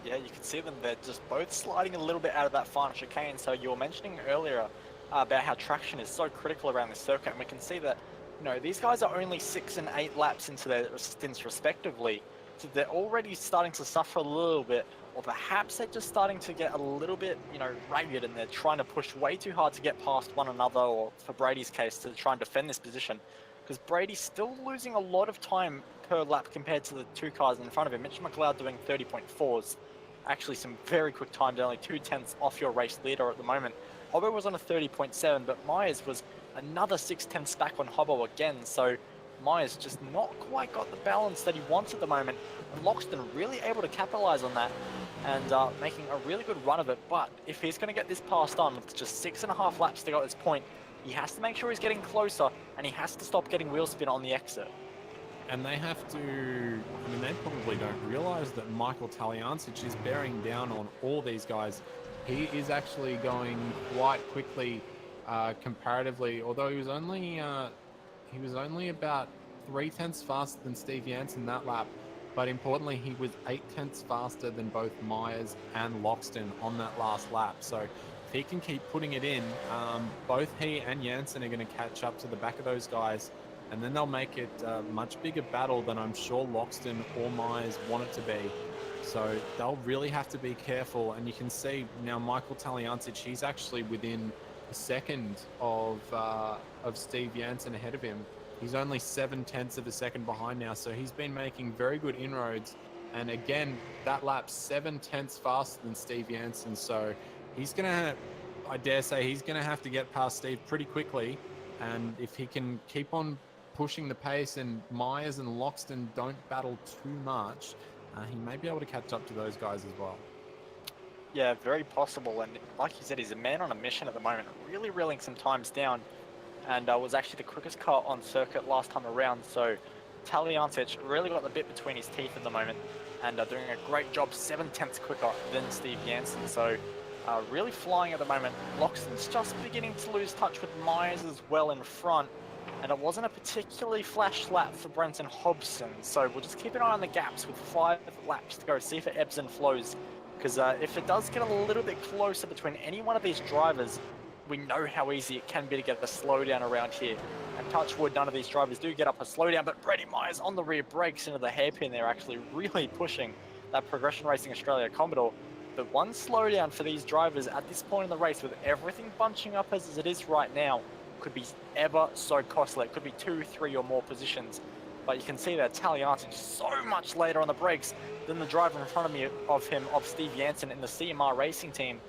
Yeah, you can see them. They're just both sliding a little bit out of that final chicane. So you were mentioning earlier about how traction is so critical around this circuit, and we can see that, you know, these guys are only 6 and 8 laps into their stints respectively. So they're already starting to suffer a little bit, or perhaps they're just starting to get a little bit, you know, ragged, and they're trying to push way too hard to get past one another, or for Brady's case, to try and defend this position. Because Brady's still losing a lot of time per lap compared to the 2 cars in front of him. Mitch McLeod doing 30.4s. Actually some very quick times, only 0.2 off your race leader at the moment. Hobbo was on a 30.7, but Myers was another 0.6 back on Hobbo again. So Myers just not quite got the balance that he wants at the moment. And Loxton really able to capitalize on that and making a really good run of it. But if he's going to get this passed on with just 6.5 laps to go at this point, he has to make sure he's getting closer, and he has to stop getting wheel spin on the exit. And they have to, I mean, they probably don't realize that Michael Taliancic is bearing down on all these guys. He is actually going quite quickly comparatively, although he was only about 0.3 faster than Steve Jansen that lap. But importantly, he was 0.8 faster than both Myers and Loxton on that last lap. So if he can keep putting it in, both he and Jansen are going to catch up to the back of those guys. And then they'll make it a much bigger battle than I'm sure Loxton or Myers want it to be. So they'll really have to be careful. And you can see now Michael Taliancic, he's actually within a second of Steve Jansen ahead of him. He's only 0.7 of a second behind now. So he's been making very good inroads. And again, that lap 0.7 faster than Steve Jansen. So he's going to, I dare say, he's going to have to get past Steve pretty quickly. And if he can keep on pushing the pace and Myers and Loxton don't battle too much, he may be able to catch up to those guys as well. Yeah, very possible. And like you said, he's a man on a mission at the moment, really reeling some times down, and was actually the quickest car on circuit last time around. So Taliancic really got the bit between his teeth at the moment, and doing a great job, 0.7 quicker than Steve Jansen. So really flying at the moment. Loxton's just beginning to lose touch with Myers as well in front. And it wasn't a particularly flash lap for Brenton Hobson. So we'll just keep an eye on the gaps with 5 laps to go, see if it ebbs and flows. Because if it does get a little bit closer between any one of these drivers, we know how easy it can be to get a slowdown around here. And touch wood, none of these drivers do get up a slowdown, but Brady Myers on the rear brakes into the hairpin there, actually really pushing that Progression Racing Australia Commodore. But one slowdown for these drivers at this point in the race, with everything bunching up as it is right now, could be ever so costly. It could be 2, 3 or more positions. But you can see that Taliancic so much later on the brakes than the driver in front of him, Steve Jansen in the CMR Racing team.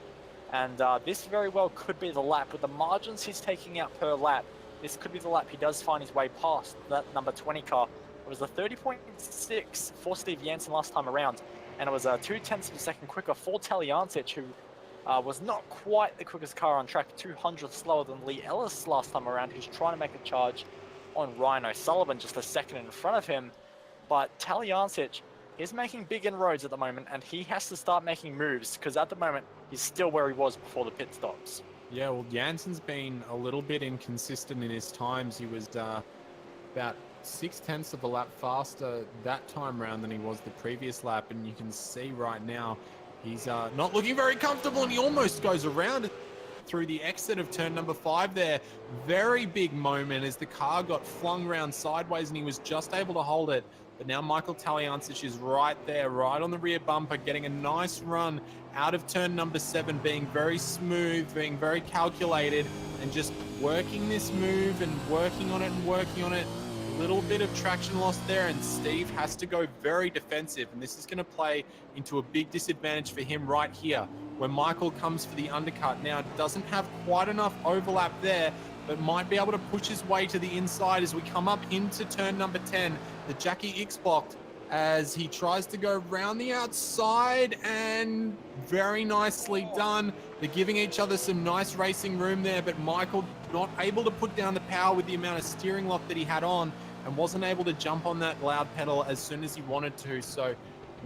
And this very well could be the lap. With the margins he's taking out per lap, this could be the lap he does find his way past that number 20 car. It was the 30.6 for Steve Jansen last time around. and it was 0.2 of a second quicker for Taliancic, who was not quite the quickest car on track, 200th slower than Lee Ellis last time around, who's trying to make a charge on Ryan O'Sullivan just a second in front of him. But Taliancic is making big inroads at the moment, and he has to start making moves, because at the moment, he's still where he was before the pit stops. Yeah, well, Jansen's been a little bit inconsistent in his times. He was about 0.6 of a lap faster that time round than he was the previous lap, and you can see right now he's not looking very comfortable, and he almost goes around through the exit of turn number 5 there. Very big moment as the car got flung around sideways, and he was just able to hold it. But now Michael Taliancic is right there, right on the rear bumper, getting a nice run out of turn number 7, being very smooth, being very calculated, and just working this move and working on it and working on it. A little bit of traction loss there, and Steve has to go very defensive, and this is going to play into a big disadvantage for him right here, when Michael comes for the undercut. Now, doesn't have quite enough overlap there, but might be able to push his way to the inside as we come up into turn number 10. The Jackie X-Box, as he tries to go around the outside, and very nicely done. They're giving each other some nice racing room there, but Michael not able to put down the power with the amount of steering lock that he had on, and wasn't able to jump on that loud pedal as soon as he wanted to. So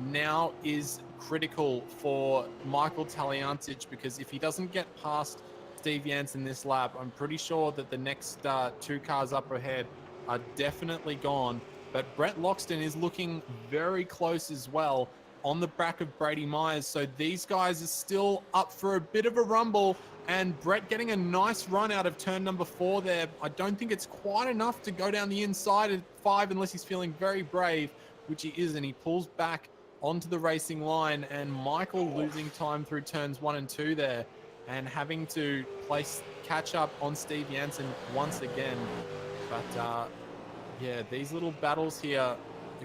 now is critical for Michael Taliancic, because if he doesn't get past Steve Jansen this lap, I'm pretty sure that the next 2 cars up ahead are definitely gone. But Brett Loxton is looking very close as well on the back of Brady Myers. So these guys are still up for a bit of a rumble, and Brett getting a nice run out of turn number 4 there. I don't think it's quite enough to go down the inside of 5 unless he's feeling very brave, which he isn't. He pulls back onto the racing line, and Michael losing time through turns 1 and 2 there, and having to place catch up on Steve Jansen once again. But yeah, these little battles here are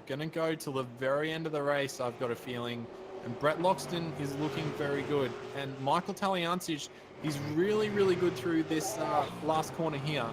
going to go till the very end of the race, I've got a feeling. And Brett Loxton is looking very good. And Michael Taliancic, he's really, really good through this last corner here.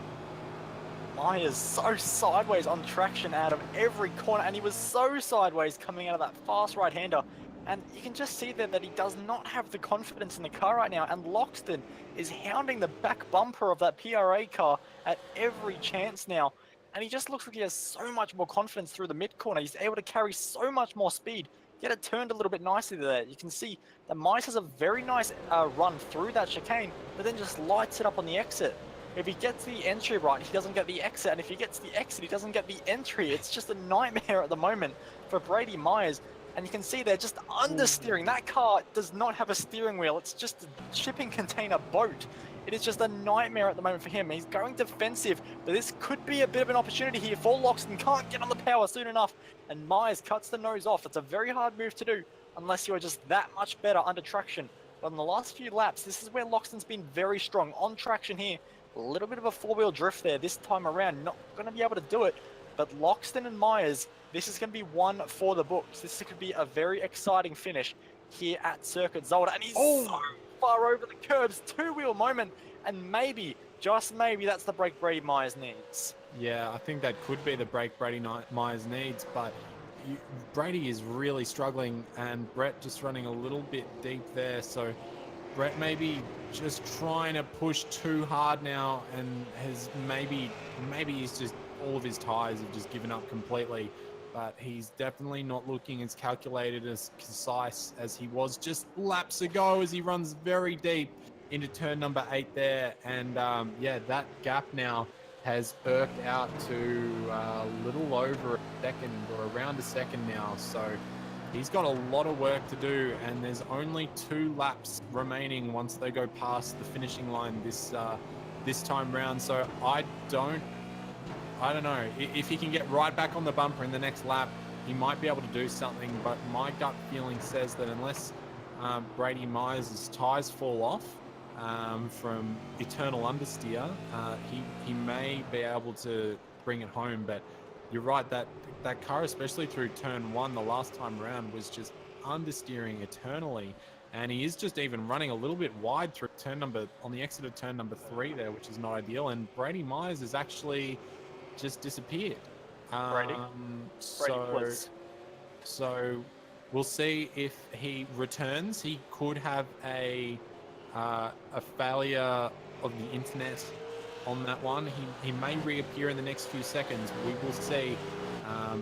Myers so sideways on traction out of every corner, and he was so sideways coming out of that fast right-hander. And you can just see there that he does not have the confidence in the car right now, and Loxton is hounding the back bumper of that PRA car at every chance now. And he just looks like he has so much more confidence through the mid-corner. He's able to carry so much more speed, get it turned a little bit nicely there. You can see that Myers has a very nice run through that chicane, but then just lights it up on the exit. If he gets the entry right, he doesn't get the exit, and if he gets the exit, he doesn't get the entry. It's just a nightmare at the moment for Brady Myers. And you can see they're just understeering. That car does not have a steering wheel. It's just a shipping container boat. It is just a nightmare at the moment for him. He's going defensive, but this could be a bit of an opportunity here for Loxton. Can't get on the power soon enough, and Myers cuts the nose off. It's a very hard move to do unless you are just that much better under traction. But in the last few laps, this is where Loxton's been very strong on traction here. A little bit of a 4-wheel drift there this time around. Not going to be able to do it, but Loxton and Myers, this is going to be one for the books. This could be a very exciting finish here at Circuit Zolder. And he's so far over the curbs, 2-wheel moment, and maybe, just maybe, that's the break Brady Myers needs. Yeah, I think that could be the break Brady Myers needs, but Brady is really struggling, and Brett just running a little bit deep there. So Brett maybe just trying to push too hard now, and has maybe he's just, all of his tires have just given up completely. But he's definitely not looking as calculated, as concise as he was just laps ago, as he runs very deep into turn number 8 there. And yeah, that gap now has irked out to a little over a second, or around a second now. So he's got a lot of work to do, and there's only 2 laps remaining once they go past the finishing line this time round. So I don't know. If he can get right back on the bumper in the next lap, he might be able to do something. But my gut feeling says that unless Brady Myers' tyres fall off from eternal understeer, he may be able to bring it home. But you're right, that car, especially through turn 1 the last time around, was just understeering eternally. And he is just even running a little bit wide through on the exit of turn number 3 there, which is not ideal. And Brady Myers is actually just disappeared. Brady? So We'll see if he returns. He could have a failure of the internet on that one. He may reappear in the next few seconds. We will see.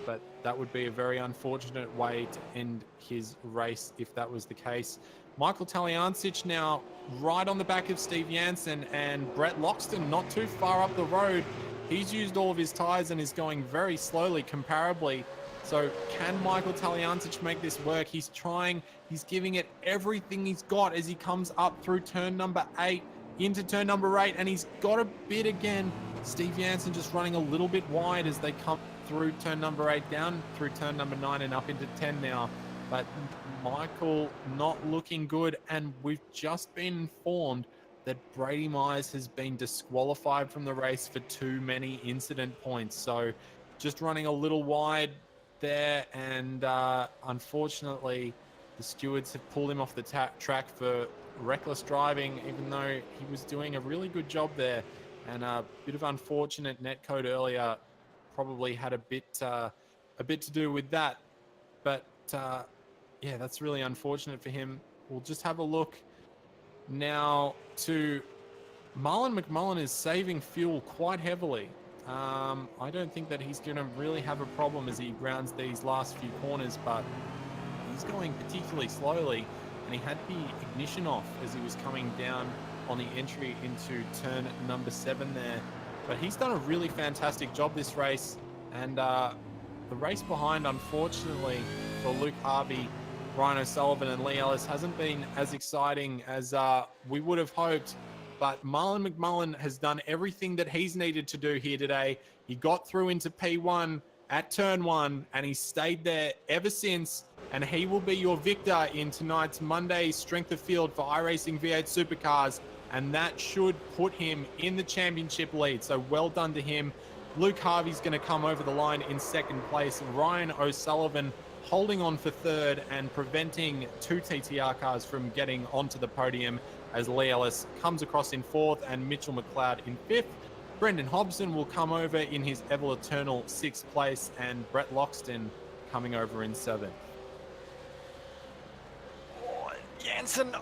But that would be a very unfortunate way to end his race if that was the case. Michael Talyancic now right on the back of Steve Jansen, and Brett Loxton not too far up the road. He's used all of his tires and is going very slowly comparably. So can Michael Talyancic make this work? He's trying, he's giving it everything he's got as he comes up through turn number 8 into turn number 8, and he's got a bit again. Steve Jansen just running a little bit wide as they come through turn number 8, down through turn number 9 and up into 10 now. But Michael not looking good, and we've just been informed that Brady Myers has been disqualified from the race for too many incident points. So just running a little wide there, and unfortunately the stewards have pulled him off the track for reckless driving, even though he was doing a really good job there. And a bit of unfortunate netcode earlier probably had a bit to do with that. But yeah, that's really unfortunate for him. We'll just have a look now to Marlon McMullen is saving fuel quite heavily. I don't think that he's going to really have a problem as he grounds these last few corners, but he's going particularly slowly, and he had the ignition off as he was coming down on the entry into turn number 7 there. But he's done a really fantastic job this race, and the race behind, unfortunately, for Luke Harvey, Ryan O'Sullivan and Lee Ellis hasn't been as exciting as we would have hoped. But Marlon McMullen has done everything that he's needed to do here today. He got through into P1 at turn 1, and he stayed there ever since. And he will be your victor in tonight's Monday Strength of Field for iRacing V8 Supercars. And that should put him in the championship lead. So well done to him. Luke Harvey's going to come over the line in second place. Ryan O'Sullivan holding on for third and preventing 2 TTR cars from getting onto the podium, as Lee Ellis comes across in fourth and Mitchell McLeod in fifth. Brendan Hobson will come over in his ever eternal 6th place, and Brett Loxton coming over in 7th. Oh, Jansen,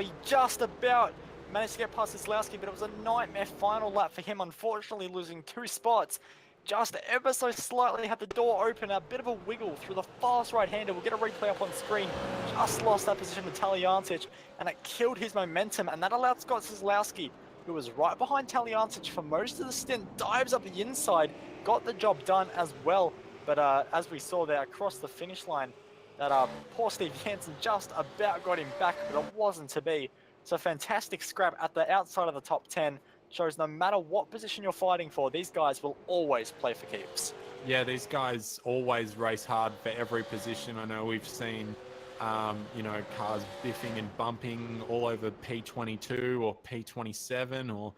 he just about managed to get past Zaslowski, but it was a nightmare final lap for him, unfortunately losing 2 spots. Just ever so slightly had the door open, a bit of a wiggle through the fast right-hander. We'll get a replay up on screen. Just lost that position to Talyancic, and it killed his momentum, and that allowed Scott Zaslowski, who was right behind Talyancic for most of the stint, dives up the inside, got the job done as well. But as we saw there across the finish line, that poor Steve Jansen just about got him back, but it wasn't to be. So fantastic scrap at the outside of the top 10. Shows no matter what position you're fighting for, these guys will always play for keeps. Yeah, these guys always race hard for every position. I know we've seen, cars biffing and bumping all over P22 or P27 or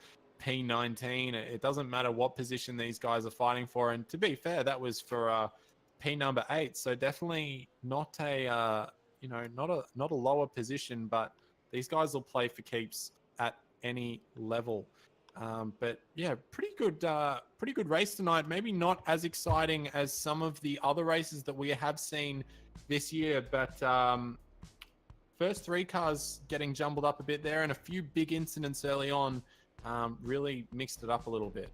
P19. It doesn't matter what position these guys are fighting for. And to be fair, that was for P number 8. So definitely not a not a lower position, but these guys will play for keeps at any level. But yeah, pretty good race tonight. Maybe not as exciting as some of the other races that we have seen this year, but first 3 cars getting jumbled up a bit there, and a few big incidents early on really mixed it up a little bit.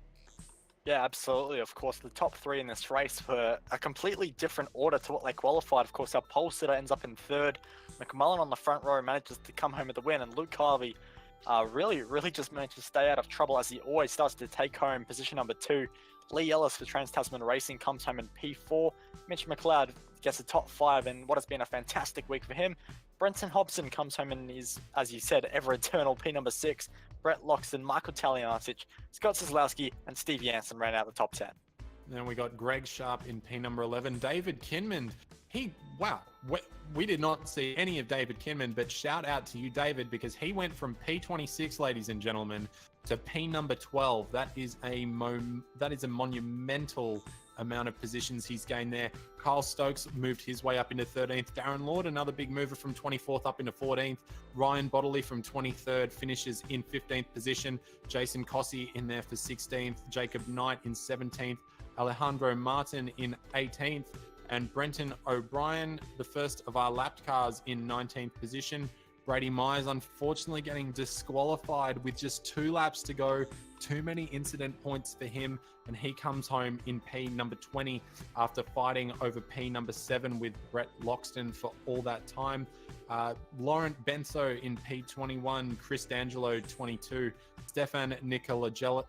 Yeah, absolutely. Of course, the top 3 in this race were a completely different order to what they qualified. Of course, our pole sitter ends up in 3rd. McMullen on the front row manages to come home with the win, and Luke Harvey really just managed to stay out of trouble, as he always starts to take home position number 2. Lee Ellis for Trans-Tasman Racing comes home in P4. Mitch McLeod gets a top 5 in what has been a fantastic week for him. Brenton Hobson comes home in his, as you said, ever-eternal P number 6. Brett Loxton, Michael Talyancic, Scott Zaslowski, and Steve Jansen ran out the top 10. Then we got Greg Sharp in P number 11. David Kinman, we did not see any of David Kinman, but shout out to you, David, because he went from P26, ladies and gentlemen, to P number 12. That is a monumental amount of positions he's gained there. Kyle Stokes moved his way up into 13th. Darren Lord, another big mover from 24th up into 14th. Ryan Bodley from 23rd finishes in 15th position. Jason Cossey in there for 16th. Jacob Knight in 17th. Alejandro Martin in 18th. and Brenton O'Brien, the first of our lapped cars, in 19th position. Brady Myers unfortunately getting disqualified with just 2 laps to go. Too many incident points for him, and he comes home in P number 20 after fighting over P number 7 with Brett Loxton for all that time. Laurent Benso in P21, Chris D'Angelo 22, Stefan Nikolajevic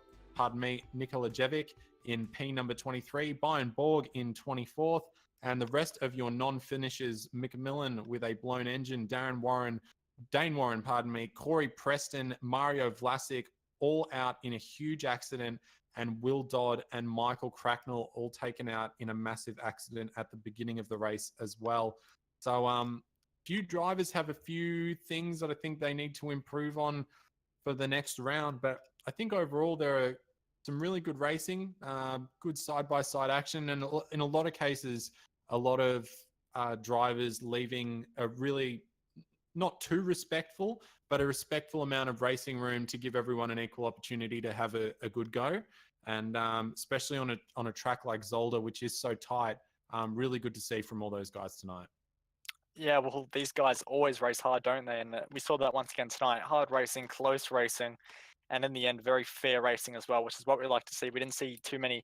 in P number 23, Byron Borg in 24th, and the rest of your non-finishers: McMillan with a blown engine, Dane Warren, Corey Preston, Mario Vlasic, all out in a huge accident, and Will Dodd and Michael Cracknell all taken out in a massive accident at the beginning of the race as well. So few drivers have a few things that I think they need to improve on for the next round, but I think overall there are some really good racing, good side-by-side action, and in a lot of cases, a lot of drivers leaving a really not too respectful, but a respectful amount of racing room to give everyone an equal opportunity to have a good go. And especially on a track like Zolder, which is so tight, really good to see from all those guys tonight. Yeah, well, these guys always race hard, don't they? And we saw that once again tonight. Hard racing, close racing, and in the end, very fair racing as well, which is what we like to see. We didn't see too many,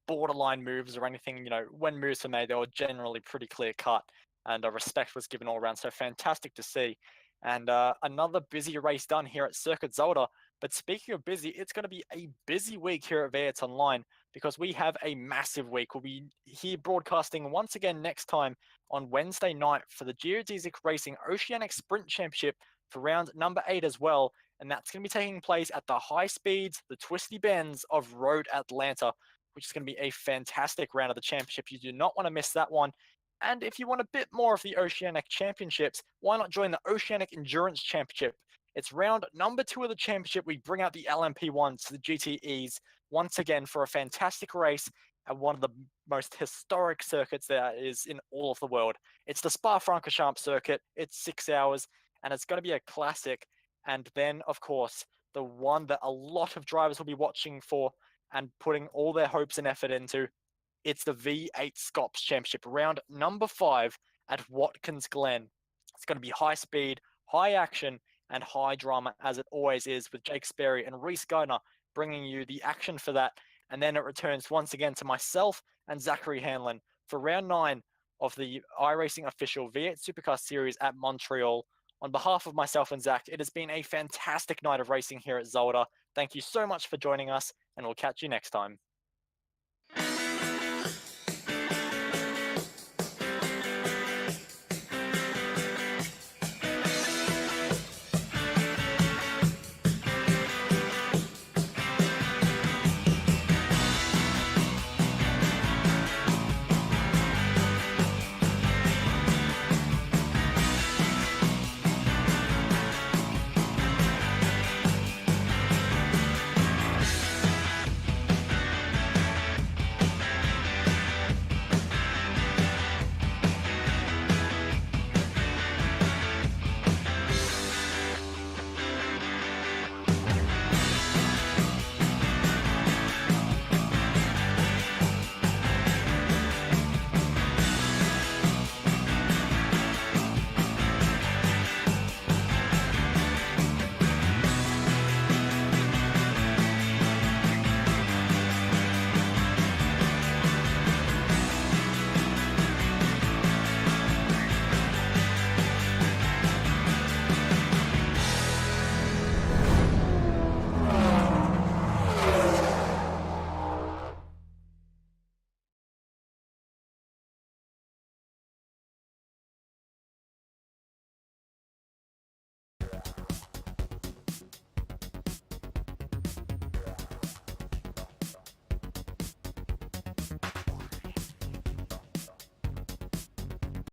borderline moves or anything. When moves were made, they were generally pretty clear cut, and respect was given all around. So fantastic to see. And another busy race done here at Circuit Zolder. But speaking of busy, it's going to be a busy week here at V8 Online because we have a massive week. We'll be here broadcasting once again next time on Wednesday night for the Geodesic Racing Oceanic Sprint Championship for round number 8 as well. And that's going to be taking place at the high speeds, the twisty bends of Road Atlanta, which is going to be a fantastic round of the championship. You do not want to miss that one. And if you want a bit more of the Oceanic Championships, why not join the Oceanic Endurance Championship? It's round number 2 of the championship. We bring out the LMP1s to the GTEs once again for a fantastic race at one of the most historic circuits there is in all of the world. It's the Spa-Francorchamps circuit. It's 6 hours, and it's going to be a classic. And then, of course, the one that a lot of drivers will be watching for and putting all their hopes and effort into, it's the V8 Scops Championship, round number 5 at Watkins Glen. It's going to be high speed, high action, and high drama, as it always is, with Jake Sperry and Reese Gardner bringing you the action for that. And then it returns once again to myself and Zachary Hanlon for round 9 of the iRacing official V8 Supercar Series at Montreal. On behalf of myself and Zach, it has been a fantastic night of racing here at Zolder. Thank you so much for joining us, and we'll catch you next time.